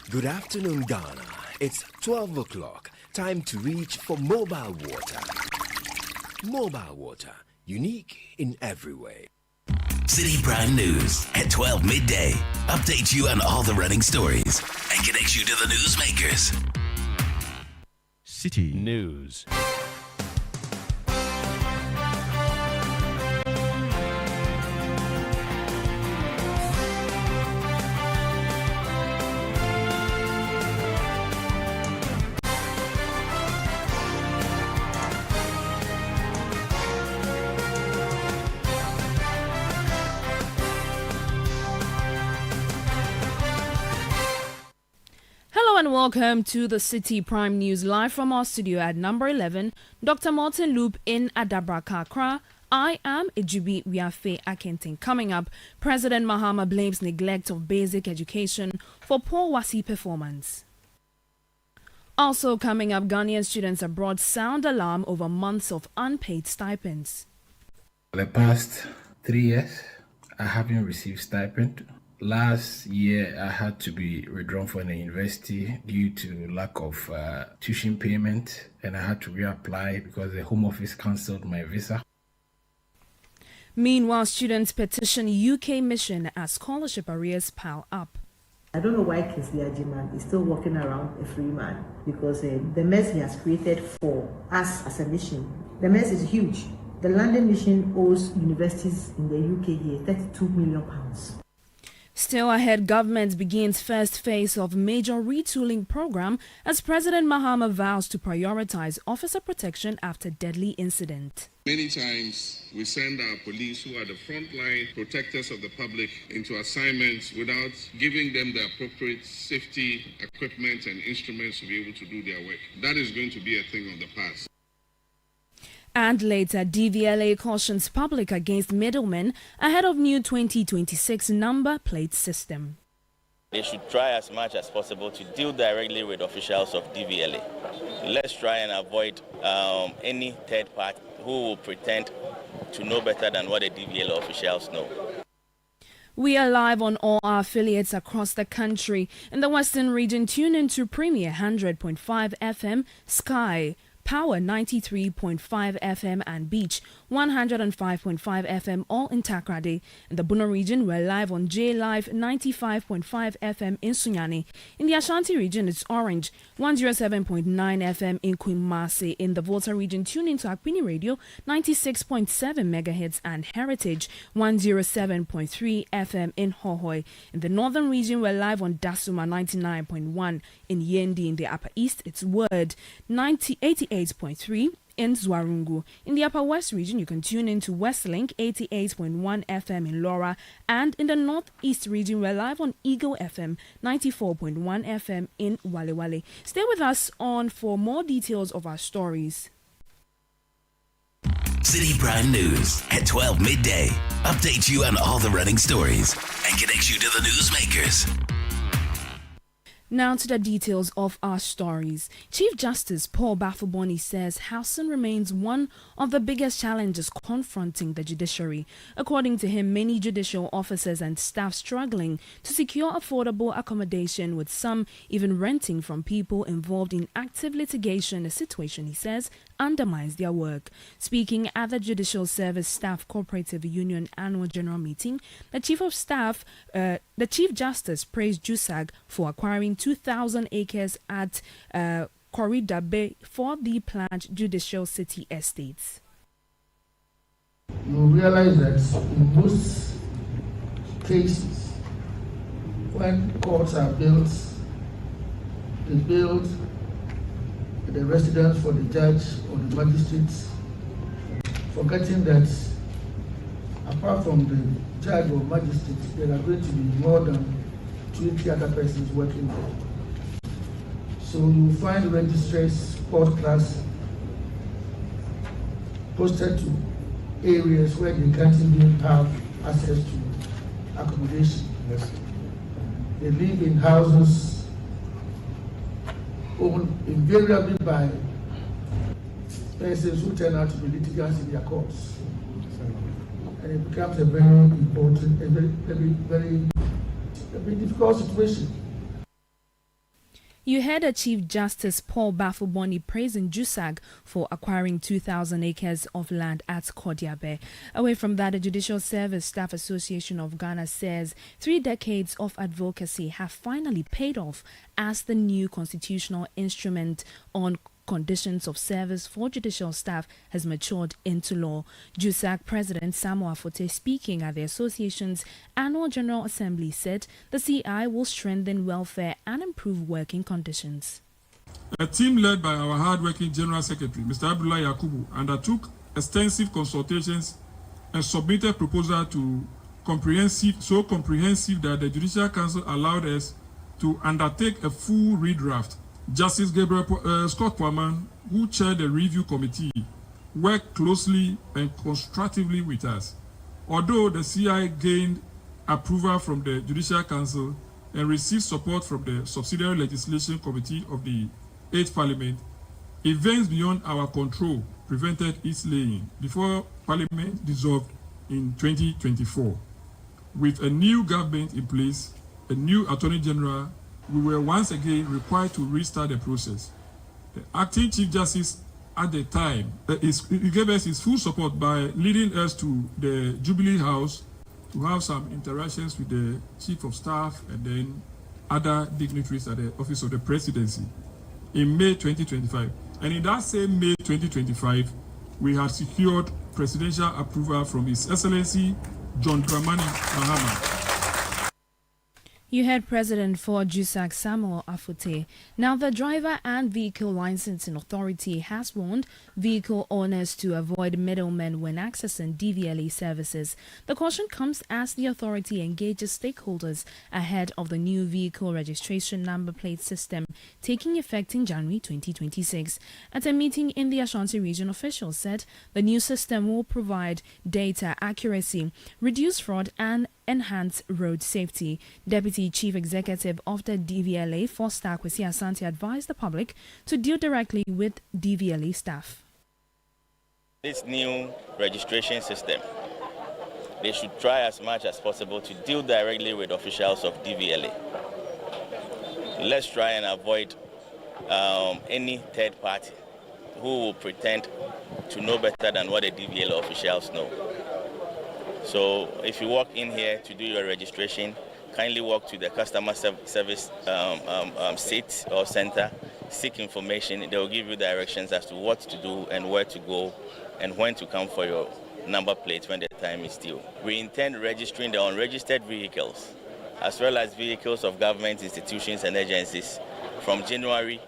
Good afternoon, Ghana. It's 12 o'clock. Time to reach for mobile water. Mobile water, unique in every way. Citi Prime News at 12 midday. Update you on all the running stories and connect you to the newsmakers. Citi News. And welcome to the Citi Prime News live from our studio at number 11, Dr. Martin Loop in Adabraka, Accra. I am Ejubi Wiafe Akenting. Coming up, President Mahama blames neglect of basic education for poor WASSCE performance. Also coming up, Ghanaian students abroad sound alarm over months of unpaid stipends. For the past 3 years, I haven't received stipend. Last year, I had to be withdrawn from the university due to lack of tuition payment, and I had to reapply because the Home Office cancelled my visa. Meanwhile, students petition UK mission as scholarship arrears pile up. I don't know why Kingsley Ajiman is still walking around a free man, because the mess he has created for us as a nation, the mess is huge. The London mission owes universities in the UK here £32 million. Still ahead, government begins first phase of major retooling program as President Mahama vows to prioritize officer protection after deadly incident. Many times we send our police, who are the frontline protectors of the public, into assignments without giving them the appropriate safety equipment and instruments to be able to do their work. That is going to be a thing of the past. And later, DVLA cautions public against middlemen ahead of new 2026 number plate system. They should try as much as possible to deal directly with officials of DVLA. Let's try and avoid any third party who will pretend to know better than what the DVLA officials know. We are live on all our affiliates across the country. In the Western region, tune into Premier 100.5 FM, Sky Power 93.5 FM and Beach 105.5 FM, all in Takrade. In the Bono region, we're live on J Live 95.5 FM in Sunyani. In the Ashanti region, it's Orange 107.9 FM in Kumasi. In the Volta region, tune into Akpini Radio 96.7 MHz and Heritage 107.3 FM in Hohoi. In the Northern region, we're live on Dasuma 99.1 in Yendi. In the Upper East, it's Word 88.3 in Zwarungu. In the Upper West region, you can tune in to Westlink 88.1 FM in Laura, and in the Northeast region, we're live on Eagle FM 94.1 FM in Walewale. Stay with us on for more details of our stories. Citi Prime News at 12 midday. Update you on all the running stories and connect you to the newsmakers. Now to the details of our stories. Chief Justice Paul Bafuboni says housing remains one of the biggest challenges confronting the judiciary. According to him, many judicial officers and staff struggling to secure affordable accommodation, with some even renting from people involved in active litigation, a situation, he says, undermines their work. Speaking at the Judicial Service Staff Cooperative Union annual general meeting, the Chief Justice praised JUSAG for acquiring 2,000 acres at Corridor Bay for the planned judicial city estates. You realize that in most cases, when courts are built, they build the residence for the judge or the magistrates, forgetting that apart from the judge or magistrate, there are going to be more than 20 other persons working there. So you find registrars, court class, posted to areas where they can't even have access to accommodation. Yes. They live in houses owned invariably by persons who turn out to be litigants in their courts. And it becomes a very important, a very difficult situation. You heard Chief Justice Paul Bafuboni praising JUSAG for acquiring 2,000 acres of land at Kodiabe. Away from that, the Judicial Service Staff Association of Ghana says 3 decades of advocacy have finally paid off as the new constitutional instrument on conditions of service for judicial staff has matured into law. JUSAG President Samuel Afote, speaking at the association's annual General Assembly, said the CI will strengthen welfare and improve working conditions. A team led by our hard-working General Secretary, Mr. Abdullah Yakubu, undertook extensive consultations and submitted proposal to so comprehensive that the Judicial Council allowed us to undertake a full redraft. Justice Gabriel Scott Poorman, who chaired the review committee, worked closely and constructively with us. Although the CI gained approval from the Judicial Council and received support from the Subsidiary Legislation Committee of the 8th Parliament, events beyond our control prevented its laying before Parliament dissolved in 2024. With a new government in place, a new Attorney General, we were once again required to restart the process. The acting Chief Justice at the time he gave us his full support by leading us to the Jubilee House to have some interactions with the Chief of Staff and then other dignitaries at the Office of the Presidency in May 2025. And in that same May 2025, we had secured presidential approval from His Excellency John Dramani Mahama. You heard President for JUSAG Samuel Afote. Now, the Driver and Vehicle Licensing Authority has warned vehicle owners to avoid middlemen when accessing DVLA services. The caution comes as the authority engages stakeholders ahead of the new vehicle registration number plate system taking effect in January 2026. At a meeting in the Ashanti region, officials said the new system will provide data accuracy, reduce fraud, and enhance road safety. Deputy Chief Executive of the DVLA, Foster Kwesi Asante, advised the public to deal directly with DVLA staff. This new registration system, they should try as much as possible to deal directly with officials of DVLA. Let's try and avoid any third party who will pretend to know better than what the DVLA officials know. So if you walk in here to do your registration, kindly walk to the customer service seat or center, seek information. They will give you directions as to what to do and where to go and when to come for your number plate when the time is due. We intend registering the unregistered vehicles as well as vehicles of government institutions and agencies from January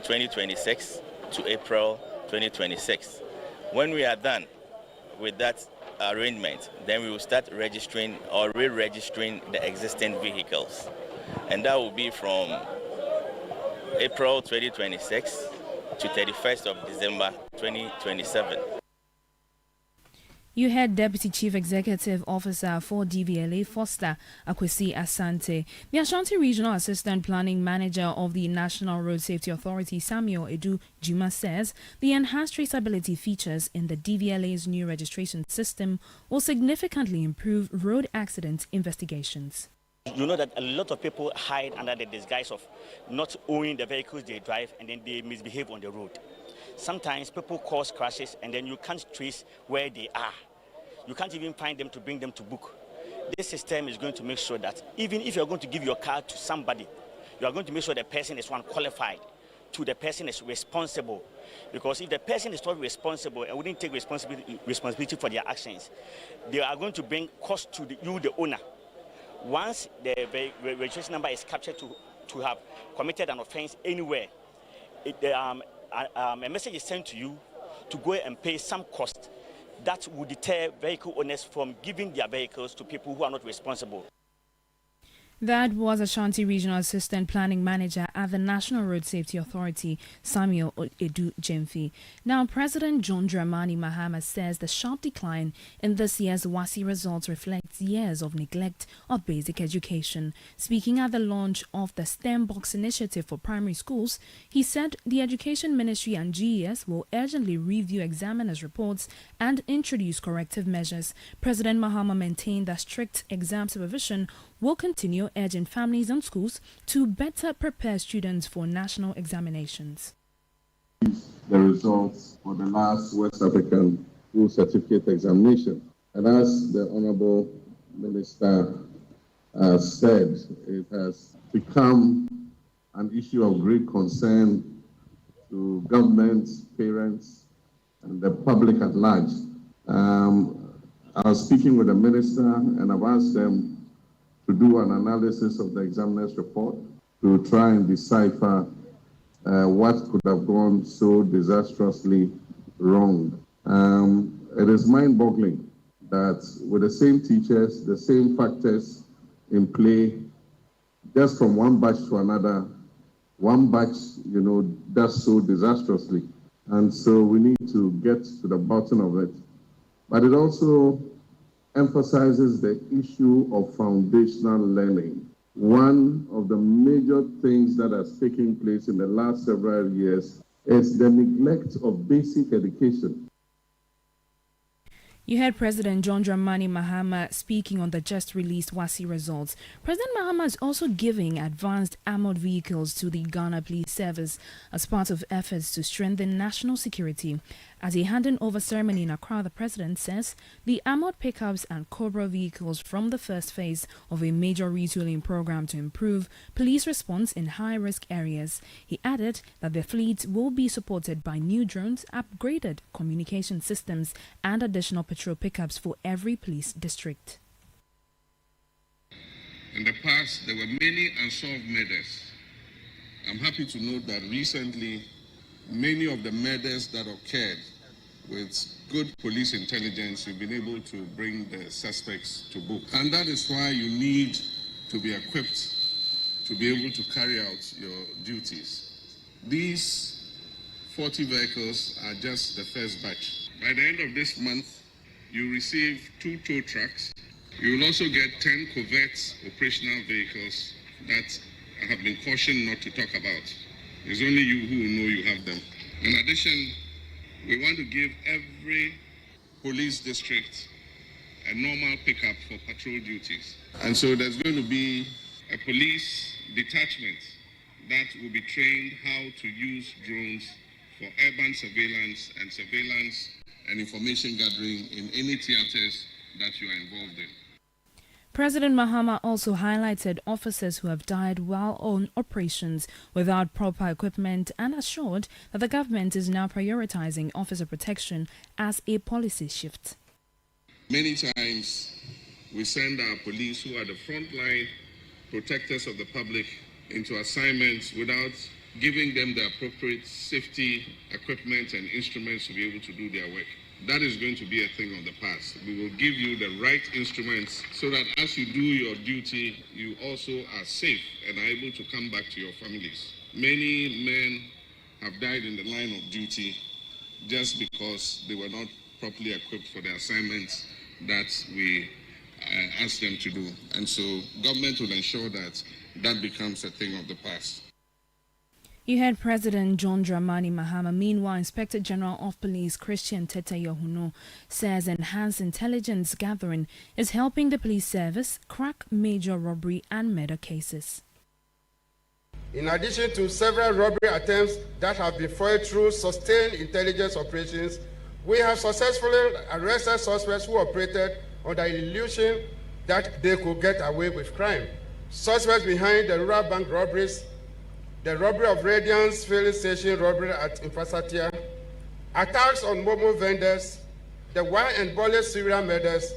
2026 to April 2026. When we are done with that arrangement, then we will start registering or re-registering the existing vehicles, and that will be from April 2026 to 31st of December 2027. You heard Deputy Chief Executive Officer for DVLA, Foster Kwesi Asante. The Ashanti Regional Assistant Planning Manager of the National Road Safety Authority, Samuel Edu Juma, says the enhanced traceability features in the DVLA's new registration system will significantly improve road accident investigations. You know that a lot of people hide under the disguise of not owning the vehicles they drive, and then they misbehave on the road. Sometimes people cause crashes and then you can't trace where they are. You can't even find them to bring them to book. This system is going to make sure that even if you're going to give your car to somebody, you are going to make sure the person is one qualified, to the person is responsible. Because if the person is not responsible and wouldn't take responsibility for their actions, they are going to bring cost to you, the owner. Once the registration number is captured to have committed an offense anywhere, a message is sent to you to go and pay some cost that would deter vehicle owners from giving their vehicles to people who are not responsible. That was Ashanti Regional Assistant Planning Manager at the National Road Safety Authority, Samuel Edu Jemfi. Now, President John Dramani Mahama says the sharp decline in this year's WASSCE results reflects years of neglect of basic education. Speaking at the launch of the STEM Box initiative for primary schools, he said the Education Ministry and GES will urgently review examiners' reports and introduce corrective measures. President Mahama maintained that strict exam supervision will continue also urging families and schools to better prepare students for national examinations. The results for the last West African School Certificate examination. And as the Honorable Minister said, it has become an issue of great concern to governments, parents, and the public at large. I was speaking with the minister and I've asked them to do an analysis of the examiner's report to try and decipher what could have gone so disastrously wrong. It is mind-boggling that with the same teachers, the same factors in play, just from one batch to another, one batch, does so disastrously. And so we need to get to the bottom of it. But it also emphasizes the issue of foundational learning. One of the major things that has taken place in the last several years is the neglect of basic education. You heard President John Dramani Mahama speaking on the just released WASSCE results. President Mahama is also giving advanced armored vehicles to the Ghana Police Service as part of efforts to strengthen national security. As a handing over ceremony in Accra, the president says the armored pickups and Cobra vehicles from the first phase of a major retooling program to improve police response in high-risk areas. He added that the fleet will be supported by new drones, upgraded communication systems, and additional patrol pickups for every police district. In the past, there were many unsolved murders. I'm happy to note that recently, many of the murders that occurred, with good police intelligence, we've been able to bring the suspects to book. And that is why you need to be equipped to be able to carry out your duties. These 40 vehicles are just the first batch. By the end of this month, you receive 2 tow trucks. You will also get 10 covert operational vehicles that I have been cautioned not to talk about. It's only you who know you have them. In addition, we want to give every police district a normal pickup for patrol duties. And so there's going to be a police detachment that will be trained how to use drones for urban surveillance and information gathering in any theaters that you are involved in. President Mahama also highlighted officers who have died while on operations without proper equipment and assured that the government is now prioritizing officer protection as a policy shift. Many times we send our police, who are the frontline protectors of the public, into assignments without giving them the appropriate safety equipment and instruments to be able to do their work. That is going to be a thing of the past. We will give you the right instruments so that as you do your duty, you also are safe and are able to come back to your families. Many men have died in the line of duty just because they were not properly equipped for the assignments that we asked them to do. And so government will ensure that that becomes a thing of the past. You heard President John Dramani Mahama. Meanwhile, Inspector General of Police Christian Tete Yohuno says enhanced intelligence gathering is helping the police service crack major robbery and murder cases. In addition to several robbery attempts that have been foiled through sustained intelligence operations, we have successfully arrested suspects who operated under the illusion that they could get away with crime. Suspects behind the rural bank robberies, the robbery of Radiance filling station robbery at Infasatia, attacks on mobile vendors, the wine and bullet serial murders,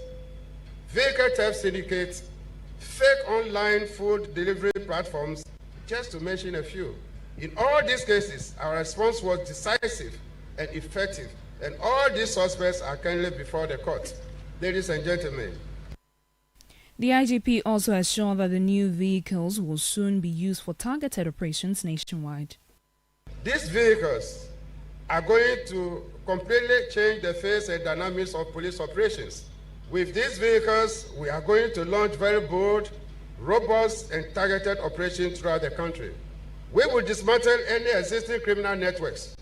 vehicle theft syndicates, fake online food delivery platforms, just to mention a few. In all these cases, our response was decisive and effective, and all these suspects are currently before the court. Ladies and gentlemen, the IGP also assured that the new vehicles will soon be used for targeted operations nationwide. These vehicles are going to completely change the face and dynamics of police operations. With these vehicles, we are going to launch very bold, robust, and targeted operations throughout the country. We will dismantle any existing criminal networks,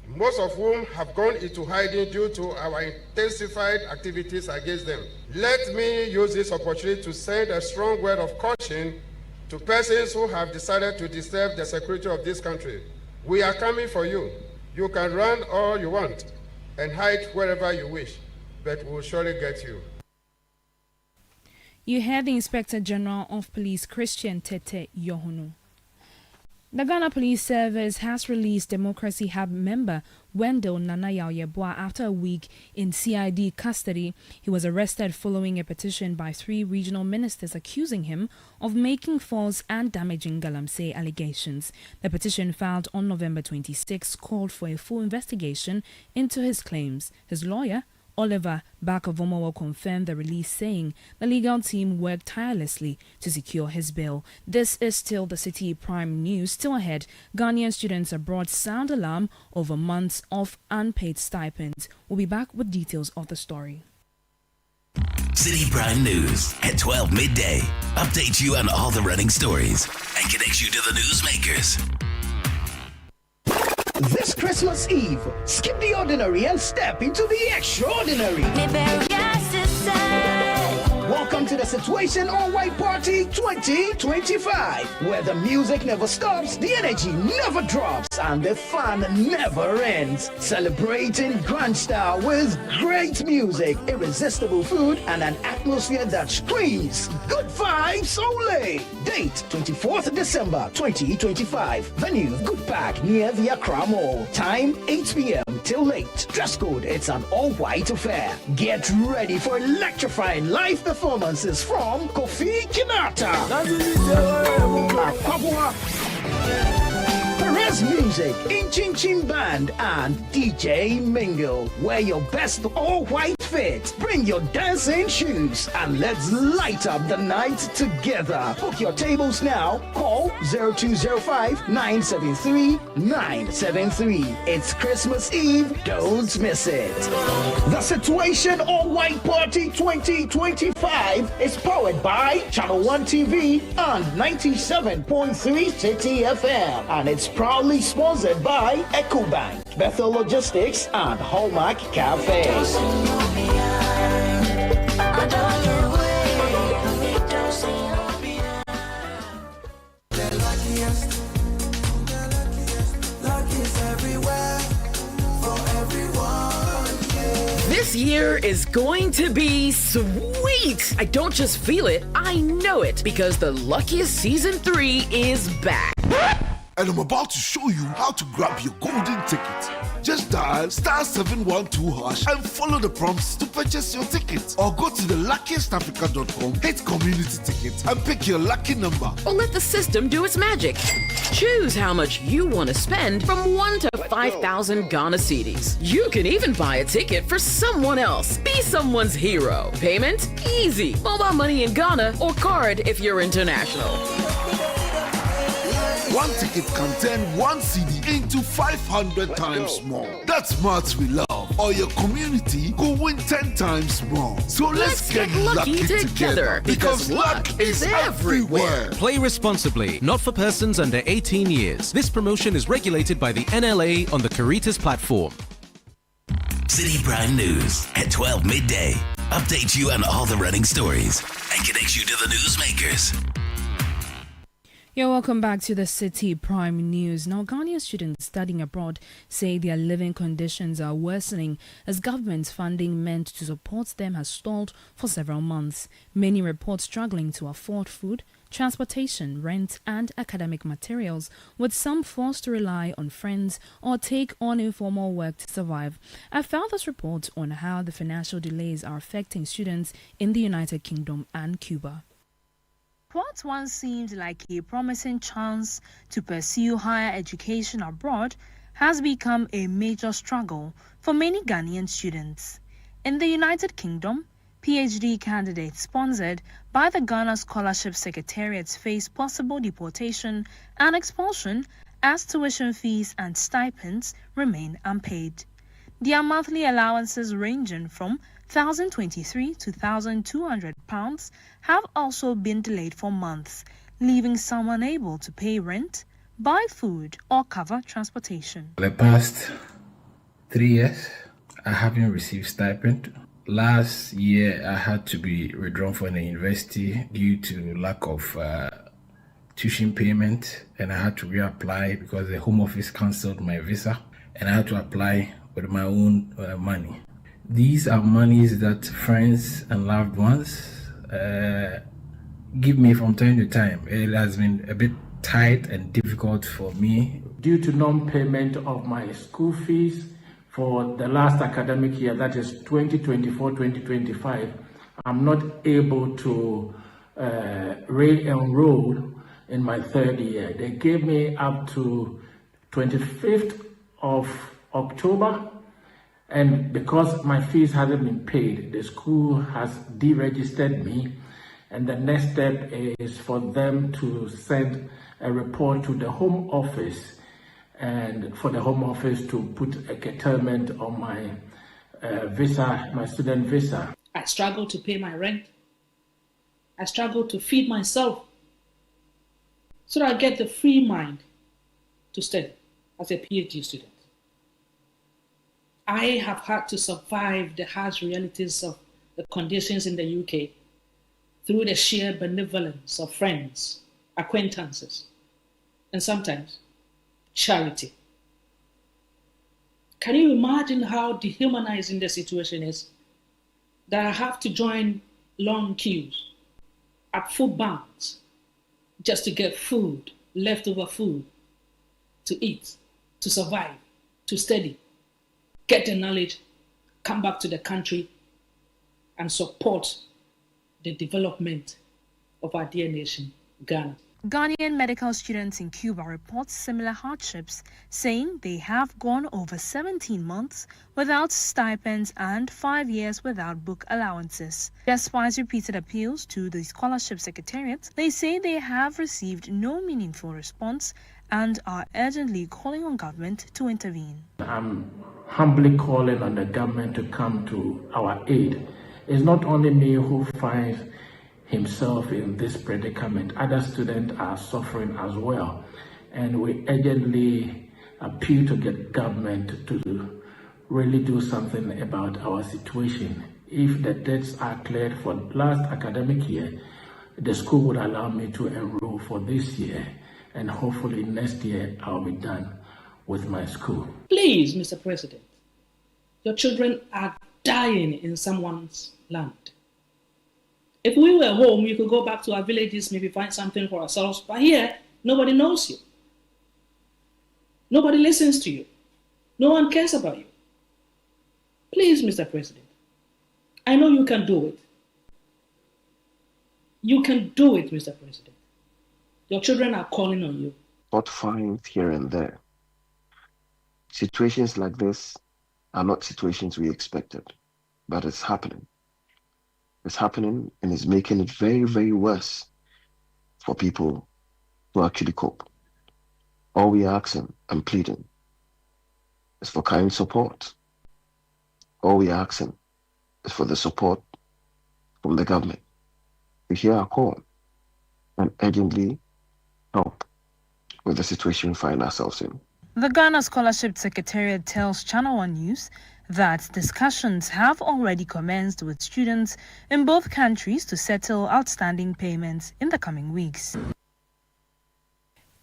most of whom have gone into hiding due to our intensified activities against them. Let me use this opportunity to send a strong word of caution To persons who have decided to disturb the security of this country, we are coming for you. You can run all you want and hide wherever you wish, but we will surely get you. You heard the Inspector General of Police, Christian Tete Yohunu. The Ghana Police Service has released Democracy Hub member Wendell Nanayao Yeboah after a week in CID custody. He was arrested following a petition by 3 regional ministers accusing him of making false and damaging Galamsey allegations. The petition filed on November 26 called for a full investigation into his claims. His lawyer, Oliver Bakavomowo, confirmed the release, saying the legal team worked tirelessly to secure his bail. This is still the Citi Prime News. Still ahead, Ghanaian students abroad sound alarm over months of unpaid stipends. We'll be back with details of the story. Citi Prime News at 12 midday. Update you on all the running stories and connects you to the newsmakers. This Christmas Eve, skip the ordinary and step into the extraordinary. Welcome to the Situation All White Party 2025, where the music never stops, the energy never drops, and the fun never ends. Celebrating grand style with great music, irresistible food, and an atmosphere that screams good vibes only. Date 24th December 2025. Venue Good Park near the Accra Mall. Time 8 p.m. till late. Dress code, it's an all-white affair. Get ready for electrifying live performances from Kofi Kinata, Perez Music, Inchin Chin Band, and DJ Mingle. Wear your best all-white fit. Bring your dancing shoes and let's light up the night together. Book your tables now. Call 0205-973-973. It's Christmas Eve. Don't miss it. The Situation All White Party 2025 is powered by Channel 1 TV and 97.3 Citi FM, and it's proudly sponsored by EcoBank, Bethel Logistics, and Hallmark Cafe. This year is going to be sweet. I don't just feel it, I know it, because the Luckiest Season 3 is back. And I'm about to show you how to grab your golden ticket. Just dial *712# and follow the prompts to purchase your ticket. Or go to theluckiestafrica.com, hit community tickets, and pick your lucky number. Or let the system do its magic. Choose how much you want to spend from 1 to 5,000 Ghana cedis. You can even buy a ticket for someone else. Be someone's hero. Payment? Easy. Mobile money in Ghana or card if you're international. One ticket can turn 1 CD into 500 times more. That's maths we love. Or your community could win 10 times more. So let's get lucky together, because luck is everywhere. Play responsibly, not for persons under 18 years. This promotion is regulated by the NLA on the Caritas platform. Citi Prime News at 12 midday. Update you on all the running stories and connects you to the newsmakers. You're welcome back to the Citi Prime News. Now, Ghanaian students studying abroad say their living conditions are worsening as government funding meant to support them has stalled for several months. Many report struggling to afford food, transportation, rent, and academic materials, with some forced to rely on friends or take on informal work to survive. I found this report on how the financial delays are affecting students in the United Kingdom and Cuba. What once seemed like a promising chance to pursue higher education abroad has become a major struggle for many Ghanaian students. In the United Kingdom, PhD candidates sponsored by the Ghana Scholarship Secretariat face possible deportation and expulsion as tuition fees and stipends remain unpaid. Their monthly allowances ranging from £1,023 to £1,200 have also been delayed for months, leaving some unable to pay rent, buy food, or cover transportation. For the past 3 years, I haven't received stipend. Last year, I had to be withdrawn from the university due to lack of tuition payment, and I had to reapply because the Home Office cancelled my visa, and I had to apply with my own money. These are monies that friends and loved ones give me from time to time. It has been a bit tight and difficult for me. Due to non-payment of my school fees for the last academic year, that is 2024-2025, I'm not able to re-enroll in my third year. They gave me up to 25th of October, and because my fees hadn't been paid, the school has deregistered me, and the next step is for them to send a report to the Home Office, and for the Home Office to put a curtailment on my visa, my student visa. I struggle to pay my rent. I struggle to feed myself so that I get the free mind to study as a PhD student. I have had to survive the harsh realities of the conditions in the UK through the sheer benevolence of friends, acquaintances, and sometimes charity. Can you imagine how dehumanizing the situation is? That I have to join long queues at food banks just to get food, leftover food, to eat, to survive, to study, get the knowledge, come back to the country, and support the development of our dear nation, Ghana. Ghanaian medical students in Cuba report similar hardships, saying they have gone over 17 months without stipends and 5 years without book allowances. Despite repeated appeals to the Scholarship Secretariat, they say they have received no meaningful response and are urgently calling on government to intervene. I'm humbly calling on the government to come to our aid. It's not only me who finds himself in this predicament. Other students are suffering as well, and we urgently appeal to get government to really do something about our situation. If the debts are cleared for last academic year, the school would allow me to enroll for this year, and hopefully next year I'll be done with my school. Please, Mr. President, your children are dying in someone's land. If we were home, you could go back to our villages, maybe find something for ourselves. But here, nobody knows you. Nobody listens to you. No one cares about you. Please, Mr. President, I know you can do it. You can do it, Mr. President. Your children are calling on you. Not fines here and there. Situations like this are not situations we expected, but it's happening. It's happening, and it's making it very, very worse for people to actually cope. All we are asking and pleading is for kind support. All we are asking is for the support from the government to hear our call and urgently help with the situation we find ourselves in. The Ghana Scholarship Secretariat tells Channel One News that discussions have already commenced with students in both countries to settle outstanding payments in the coming weeks.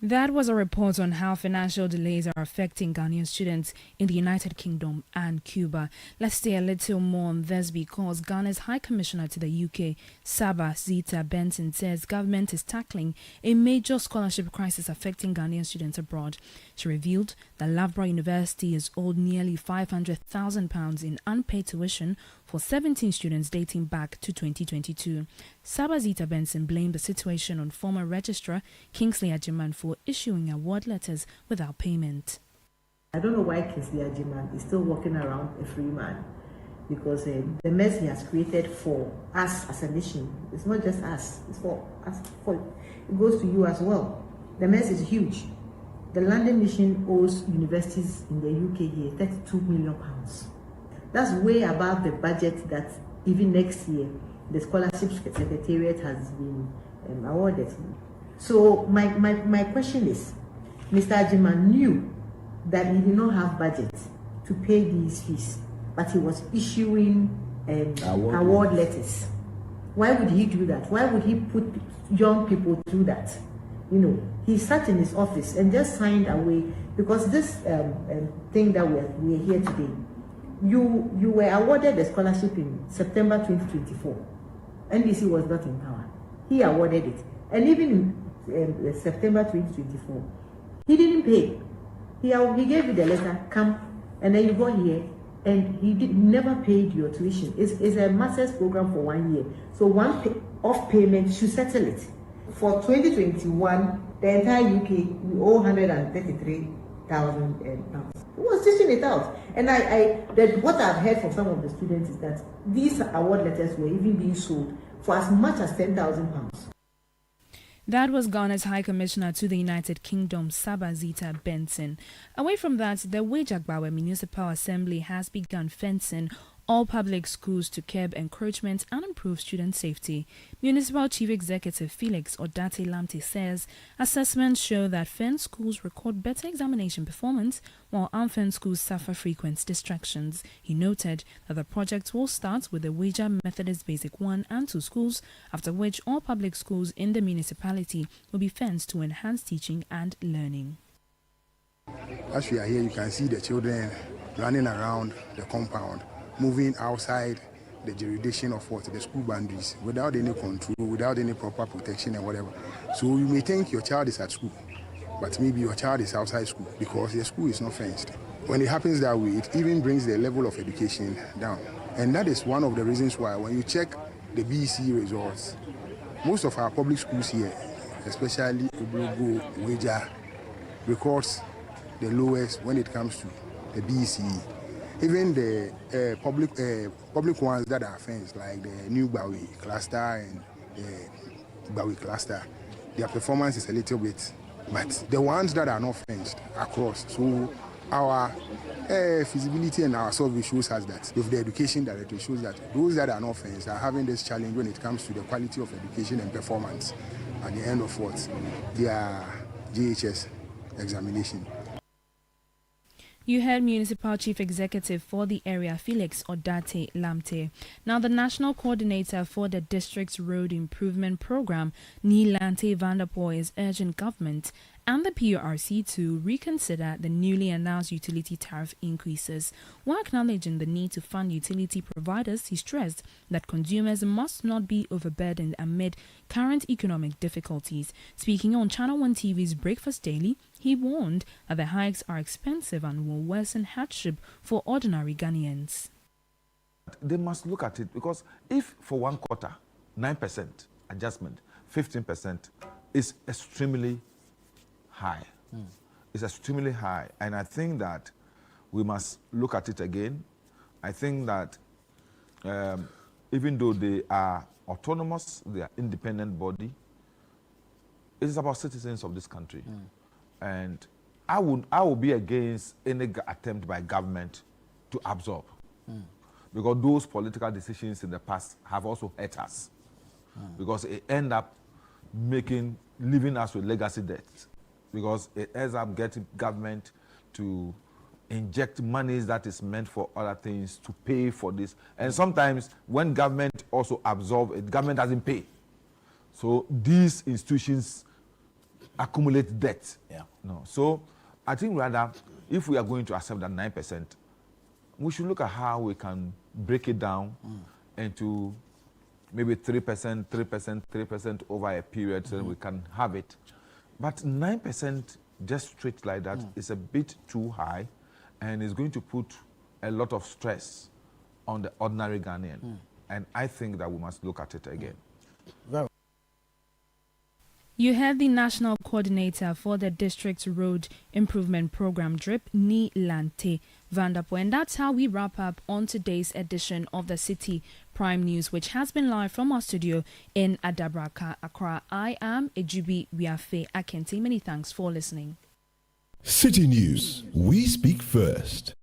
That was a report on how financial delays are affecting Ghanaian students in the United Kingdom and Cuba. Let's stay a little more on this because Ghana's High Commissioner to the UK, Saba Zita Benson, says government is tackling a major scholarship crisis affecting Ghanaian students abroad. She revealed that Loughborough University is owed nearly £500,000 in unpaid tuition for 17 students dating back to 2022. Saba Zita Benson blamed the situation on former Registrar Kingsley Ajiman for issuing award letters without payment. I don't know why Kingsley Ajiman is still walking around a free man, because the mess he has created for us as a nation, it's not just us, it's for us, it goes to you as well. The mess is huge. The London Mission owes universities in the UK here £32 million. That's way above the budget that even next year the Scholarship Secretariat has been awarded. So my question is, Mr. Ajiman knew that he did not have budget to pay these fees, but he was issuing award letters. Why would he do that? Why would he put young people through that? You know, he sat in his office and just signed away, because this thing that we're here today, you were awarded a scholarship in September 2024. NDC was not in power. He awarded it. And even in September 2024, he didn't pay. He gave you the letter, come, and then you go here, and he never paid your tuition. It's a master's program for 1 year. So off payment should settle it. For 2021, the entire UK, we owe 133,000 pounds. Who was dishing it out? And what I've heard from some of the students is that these award letters were even being sold for as much as 10,000 pounds. That was Ghana's High Commissioner to the United Kingdom, Sabazita Benson. Away from that, the Wejagbawe Municipal Assembly has begun fencing all public schools to curb encroachment and improve student safety. Municipal Chief Executive Felix Odate Lamte says assessments show that fenced schools record better examination performance, while unfenced schools suffer frequent distractions. He noted that the project will start with the Weja Methodist Basic 1 and 2 schools, after which all public schools in the municipality will be fenced to enhance teaching and learning. As we are here, you can see the children running around the compound, moving outside the jurisdiction of the school boundaries, without any control, without any proper protection and whatever. So you may think your child is at school, but maybe your child is outside school because the school is not fenced. When it happens that way, it even brings the level of education down. And that is one of the reasons why when you check the BEC results, most of our public schools here, especially Ubrogo, Weja, records the lowest when it comes to the BEC. Even the public ones that are fenced, like the New Bawi cluster and the Bawi cluster, their performance is a little bit, but the ones that are not fenced across. So our feasibility and our survey shows us that, with the education director, shows that those that are not fenced are having this challenge when it comes to the quality of education and performance at the end of their JHS examination. You heard Municipal Chief Executive for the area, Felix Odate Lamte. Now, the National Coordinator for the District's Road Improvement Program, Nilante Vanderpoel, is urging government and the PURC to reconsider the newly announced utility tariff increases. While acknowledging the need to fund utility providers, he stressed that consumers must not be overburdened amid current economic difficulties. Speaking on Channel 1 TV's Breakfast Daily, he warned that the hikes are expensive and will worsen hardship for ordinary Ghanaians. They must look at it, because if for 1 quarter, 9% adjustment, 15% is extremely high. It's extremely high, and I think that we must look at it again. I think that even though they are autonomous, they are independent body, it is about citizens of this country. And I would be against any attempt by government to absorb, because those political decisions in the past have also hurt us, because it end up leaving us with legacy debts, because it ends up getting government to inject monies that is meant for other things to pay for this. And sometimes when government also absorb it, government doesn't pay. So these institutions accumulate debt. No. So I think rather, if we are going to accept that 9%, we should look at how we can break it down into maybe 3%, 3%, 3% over a period, so we can have it. But 9% just straight like that is a bit too high, and is going to put a lot of stress on the ordinary Ghanaian. And I think that we must look at it again. You heard the National Coordinator for the District's Road Improvement Program, DRIP, Nilante Vanderpoel. And that's how we wrap up on today's edition of the Citi Prime News, which has been live from our studio in Adabraka, Accra. I am Ejubi Wiafe Akente. Many thanks for listening. Citi News, we speak first.